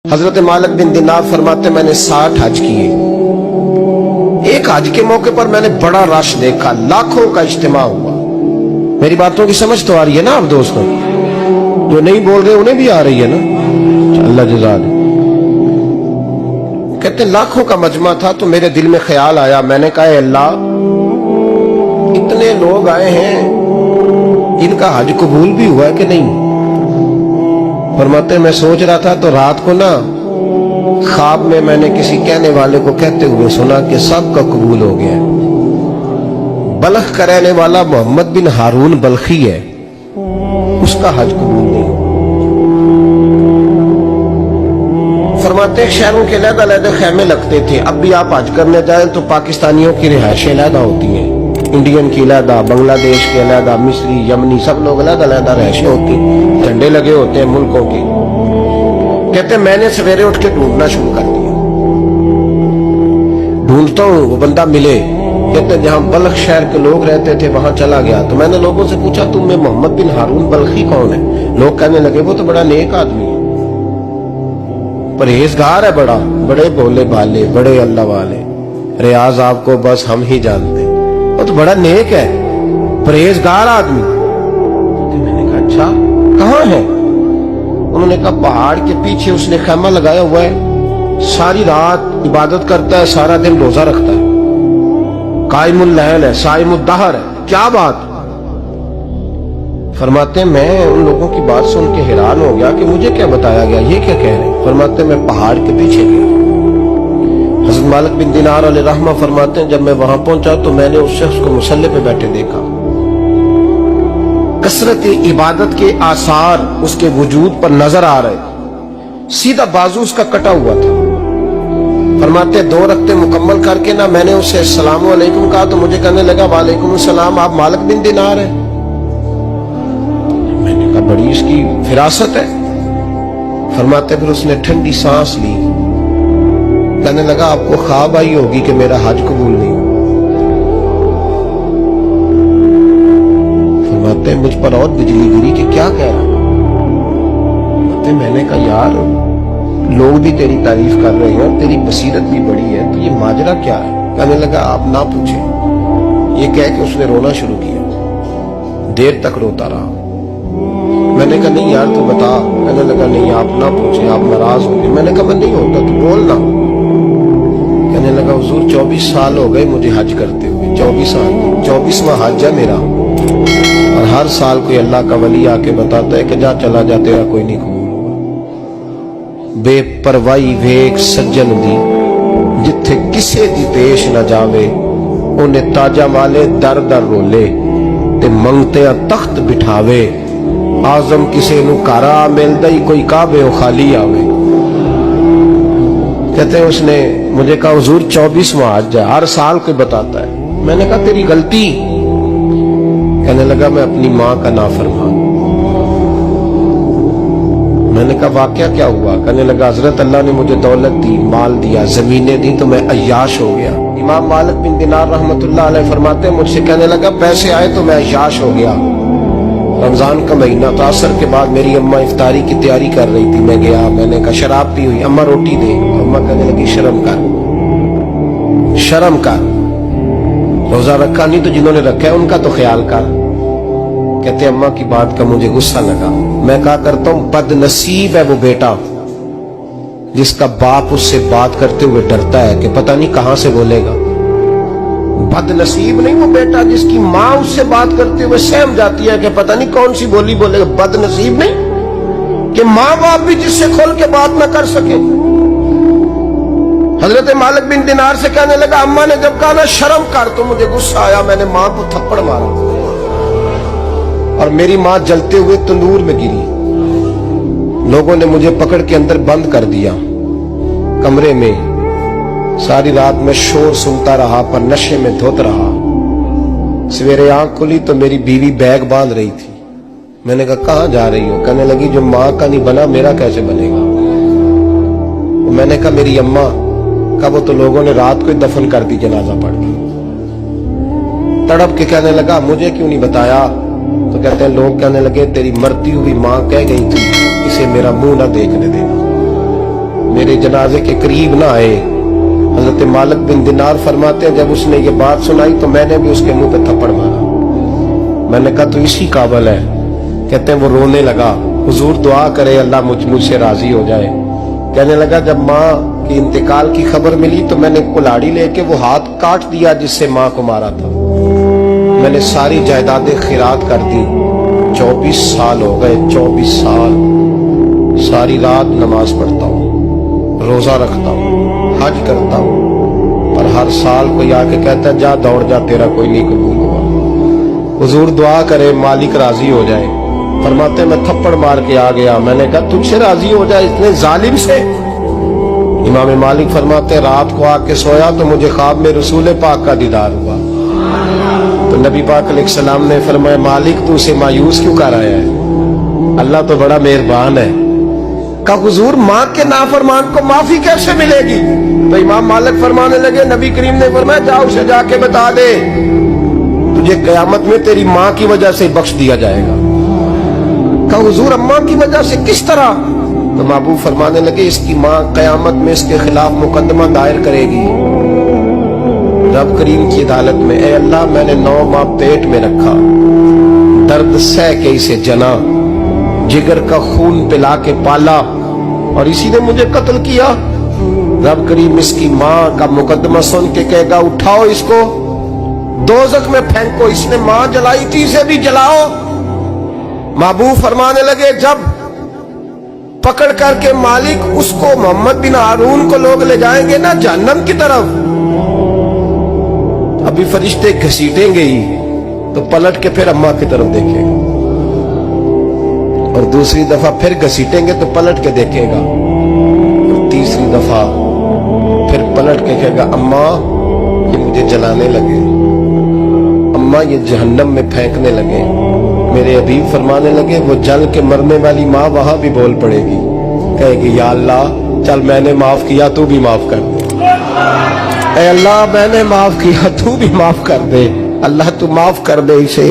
हजरत मालिक बिन दिनार फरमाते मैंने 60 हज किए। एक हज के मौके पर मैंने बड़ा रश देखा, लाखों का इज्तिमा हुआ। मेरी बातों की समझ तो आ रही है ना आप दोस्तों? जो नहीं बोल रहे उन्हें भी आ रही है ना? अल्लाह जज़ा दे। कहते लाखों का मजमा था तो मेरे दिल में ख्याल आया, मैंने कहा अल्लाह इतने लोग आए हैं, इनका हज कबूल भी हुआ है कि नहीं? फरमाते मैं सोच रहा था तो रात को ना ख्वाब में मैंने किसी कहने वाले को कहते हुए सुना कि सबका कबूल हो गया है। बल्ख का रहने वाला मोहम्मद बिन हारून बल्खी है, उसका हज कबूल नहीं। फरमाते शहरों के अलग-अलग खेमे लगते थे। अब भी आप हज करने जाएं तो पाकिस्तानियों की रिहायशें अलग होती हैं, इंडियन की अलहदा, बांग्लादेश की अलहदा, मिस्री, यमनी, सब लोग अलग-अलग रहशें होती, झंडे लगे होते हैं मुल्कों के। कहते मैंने सवेरे उठ के ढूंढना शुरू कर दिया, ढूंढता हूँ वो बंदा मिले। कहते जहां बल्ख शहर के लोग रहते थे वहां चला गया तो मैंने लोगों से पूछा तुम में मोहम्मद बिन हारून बल्खी कौन है? लोग कहने लगे वो तो बड़ा नेक आदमी है, परहेजगार है, बड़े भोले भाले, बड़े अल्लाह वाले, रियाज आपको बस हम ही जानते, वो तो बड़ा नेक है, परहेजगार आदमी। मैंने कहा अच्छा कहाँ है? उन्होंने कहा पहाड़ के पीछे उसने खैमा लगाया हुआ है, सारी रात इबादत करता है, सारा दिन रोजा रखता है, कायमुल लैल है, साइमुद दहर है। क्या बात? फरमाते मैं उन लोगों की बात सुन के हैरान हो गया कि मुझे क्या बताया गया, ये क्या कह रहे हैं? फरमाते मैं पहाड़ के पीछे गया। हज़रत मालिक बिन दिनार अलैहिर्रहमा फरमाते हैं जब मैं वहां पहुंचा तो मैंने उस शख्स को मुसल्ले पे बैठे देखा। कसरत इबादत के आसार उसके वजूद पर नजर आ रहे, सीधा बाजू उसका कटा हुआ था। फरमाते 2 रकते मुकम्मल करके ना मैंने उसे अस्सलाम वालेकुम कहा तो मुझे कहने लगा वालेकुम सलाम, आप मालिक बिन दिनार हैं? मैंने कहा बड़ी इसकी फिरासत है। फरमाते फिर उसने ठंडी सांस ली, कहने लगा आपको ख्वाब आई होगी कि मेरा हज कबूल नहीं। फरमाते मुझ पर और बिजली गिरी कि क्या कह रहा? फरमाते मैंने कहा यार लोग भी तेरी तारीफ कर रहे हैं और तेरी बसीरत भी बड़ी है, तो ये माजरा क्या है? कहने लगा आप ना पूछें। ये कह के उसने रोना शुरू किया, देर तक रोता रहा। मैंने कहा नहीं यार तू बता। कहने लगा नहीं आप ना पूछें, आप नाराज हो गए। मैंने कहा मैं नहीं होता, तू बोल ना। कहने लगा हुजूर 24 साल हो गए मुझे हज करते हुए, 24 साल, 24वां हज है मेरा, और हर साल कोई अल्लाह का वली आके बताता है कि जा चला जा तेरा कोई नहीं कबूल होगा। बेपरवाही वेख सज्जन दी जिथे किसे दी पेश न जावे, उन्हें ताजा वाले दर दर रोले ते मंगते तख्त बिठावे, आजम किसे नु कारा मिलदा ही कोई काबे खाली आवे। कहते हैं उसने मुझे कहा हुजूर 24वां हज है, हर साल कोई बताता है। मैंने कहा तेरी गलती। कहने लगा मैं अपनी माँ का नाफरमान। मैंने कहा वाकया क्या हुआ? कहने लगा हजरत अल्लाह ने मुझे दौलत दी, माल दिया, जमीनें दी तो मैं अय्याश हो गया। इमाम मालिक बिन दिनार रहमतुल्लाह अलैह फरमाते हैं मुझसे कहने लगा पैसे आए तो मैं अय्याश हो गया। रमजान का महीना था, असर के बाद मेरी अम्मा इफ्तारी की तैयारी कर रही थी, मैं गया, मैंने कहा शराब पी हुई, अम्मा रोटी दे। अम्मा कहने लगी शर्म कर, शर्म कर, रोजा रखा नहीं तो जिन्होंने रखा है उनका तो ख्याल कर। कहते अम्मा की बात का मुझे गुस्सा लगा। मैं कहा करता हूं बदनसीब है वो बेटा जिसका बाप उससे बात करते हुए डरता है कि पता नहीं कहां से बोलेगा। बदनसीब नहीं वो बेटा जिसकी माँ उससे बात करते हुए सहम जाती है कि पता नहीं कौन सी बोली बोलेगा। बदनसीब नहीं कि माँ बाप भी जिससे खोल के बात ना कर सके। हजरत मालिक बिन दिनार से कहने लगा अम्मा ने जब कहा ना शर्म कर तो मुझे गुस्सा आया, मैंने माँ को थप्पड़ मारा और मेरी माँ जलते हुए तंदूर में गिरी। लोगों ने मुझे पकड़ के अंदर बंद कर दिया कमरे में। सारी रात में शोर सुनता रहा पर नशे में धुत रहा। सवेरे आंख खुली तो मेरी बीवी बैग बांध रही थी। मैंने कहा कहां जा रही हो? कहने लगी जो माँ का नहीं बना मेरा कैसे बनेगा? मैंने कहा मेरी अम्मा का वो तो लोगों ने रात को ही दफन कर दी जनाजा पढ़ के। तड़प के कहने लगा मुझे क्यों नहीं बताया? तो कहते हैं लोग कहने लगे तेरी मरती हुई माँ कह गई थी इसे मेरा मुंह ना देखने देना। मेरे जनाजे के करीब ना आए। हजरत मालिक बिन दिनार फरमाते हैं, जब उसने ये बात सुनाई तो मैंने भी उसके मुंह पे थप्पड़ मारा। मैंने कहा तो इसी काबिल है। कहते हैं वो रोने लगा, हुजूर दुआ करे अल्लाह मुझसे राजी हो जाए। कहने लगा जब माँ की इंतकाल की खबर मिली तो मैंने कुल्हाड़ी लेके वो हाथ काट दिया जिससे माँ को मारा था। मैंने सारी जायदादें खिरात कर दी। 24 साल हो गए, 24 साल सारी रात नमाज पढ़ता हूँ, रोजा रखता हूँ, हज करता हूँ, पर हर साल कोई आके कहता है जा दौड़ जा, तेरा कोई नहीं कबूल हुआ। हुजूर दुआ करे मालिक राजी हो जाए। फरमाते मैं थप्पड़ मार के आ गया। मैंने कहा तुझसे राजी हो जाए इतने जालिम से? इमाम मालिक फरमाते रात को आके सोया तो मुझे ख्वाब में रसूल पाक का दीदार हुआ। तो नबी पाक अलैहिस्सलाम ने फरमाया मालिक तू उसे मायूस क्यों कर आया है? अल्लाह तो बड़ा मेहरबान है। का हुजूर माँ के नाफरमान को माफी कैसे मिलेगी? तो इमाम मालिक फरमाने लगे नबी करीम ने फरमाया जाओ उसे जाके बता दे तुझे कयामत में तेरी माँ की वजह से बख्श दिया जाएगा। का हुजूर अम्मा की वजह से किस तरह? तो महबूब फरमाने लगे इसकी माँ कयामत में इसके खिलाफ मुकदमा दायर करेगी रब करीम की अदालत में। ए अल्लाह मैंने 9 माह पेट में रखा, दर्द सह के इसे जना, जिगर का खून पिला के पाला और इसी ने मुझे कत्ल किया। रब करीम इसकी माँ का मुकदमा सुन के कहेगा उठाओ इसको दोज़ख में फेंको, इसने माँ जलाई थी इसे भी जलाओ। महबूब फरमाने लगे जब पकड़ करके मालिक उसको मोहम्मद बिन हारून को लोग ले जाएंगे ना जहन्नम की तरफ, अभी फरिश्ते घसीटेंगे ही तो पलट के फिर अम्मा की तरफ देखेगा और दूसरी दफा फिर घसीटेंगे तो पलट के देखेगा और तीसरी दफा फिर पलट के कहेगा अम्मा ये मुझे जलाने लगे, अम्मा ये जहन्नम में फेंकने लगे। मेरे हबीब फरमाने लगे वो जल के मरने वाली माँ वहां भी बोल पड़ेगी, कहेगी या अल्लाह चल मैंने माफ किया तू भी माफ कर दे। ऐ अल्लाह मैंने माफ किया तू भी माफ कर दे, अल्लाह तू माफ कर दे इसे।